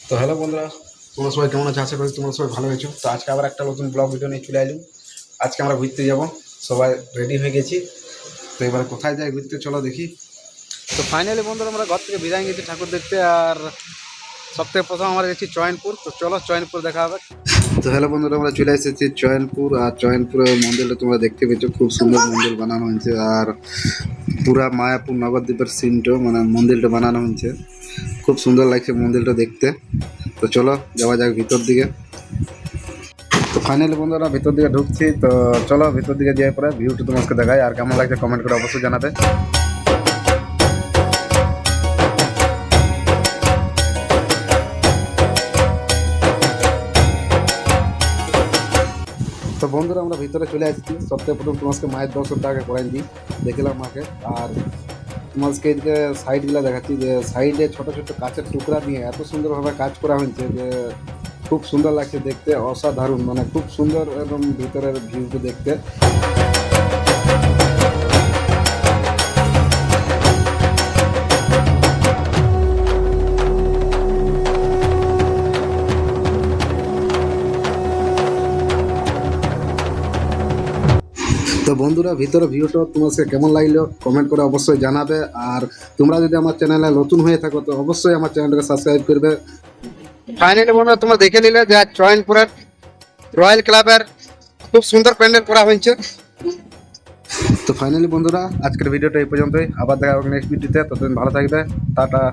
তো হ্যালো বন্ধুরা, তোমরা সবাই কেমন আছো? আশা করি তোমরা সবাই ভালো আছো। তো আজকে আবার একটা নতুন ব্লগ ভিডিও নিয়ে চলে এলাম। আজকে আমরা ঘুরতে যাব, সবাই রেডি হয়ে গেছি। তো এবার কোথায় যাই ঘুরতে, চলো দেখি। তো ফাইনালি বন্ধুরা আমরা ঘর থেকে বিদায় গেছি ঠাকুর দেখতে। আর সবথেকে প্রথম আমরা গেছি চয়নপুর। তো চলো চয়নপুর দেখা হবে। তো হ্যালো বন্ধুরা, আমরা চলে এসেছি চয়নপুর। আর চয়নপুরের মন্দিরটা তোমরা দেখতে পেয়েছো, খুব সুন্দর মন্দির বানানো হয়েছে। আর পুরা মায়াপুর নবদ্বীপের সিনটা মানে মন্দিরটা বানানো হয়েছে, খুব সুন্দর লাগছে মন্দিরটা দেখতে। তো চলো যাওয়া যাক ভিতর দিকে। তো ফাইনালি বন্ধুরা ভিতর দিকে ঢুকছি। তো চলো ভিতর দিকে যাওয়ার পরে ভিউটা তোমাকে দেখাই, আর কেমন লাগছে কমেন্ট করে অবশ্যই জানাবে। তো বন্ধুরা আমরা ভিতরে চলে আসছি। সবথেকে প্রথম তোমাকে মায়ের দর্শনটা আগে করাই দিই, দেখলাম মাকে। আর তোমাকে এদিকে সাইডগুলো দেখাচ্ছি, যে সাইডে ছোট ছোট কাঁচের টুকরা দিয়ে এত সুন্দরভাবে কাজ করা হয়েছে যে খুব সুন্দর লাগছে দেখতে, অসাধারণ, মানে খুব সুন্দর এবং ভিতরের ভিউটা দেখতে। তো বন্ধুরা ভিতরে ভিউটা তোমাকে কেমন লাগলো কমেন্ট করে অবশ্যই জানাবে। আর তোমরা যদি আমার চ্যানেলে নতুন হয়ে থাকো তো অবশ্যই আমার চ্যানেলটাকে সাবস্ক্রাইব করবে। ফাইনালি বন্ধুরা তোমরা দেখে নিলে যে চয়নপুরের রয়্যাল ক্লাবের খুব সুন্দর প্যান্ডেল করা হয়েছে। তো ফাইনালি বন্ধুরা আজকের ভিডিওটা এই পর্যন্তই, আবার দেখা হবে নেক্সট ভিডিওতে। ততদিন ভালো থাকবে, টাটা।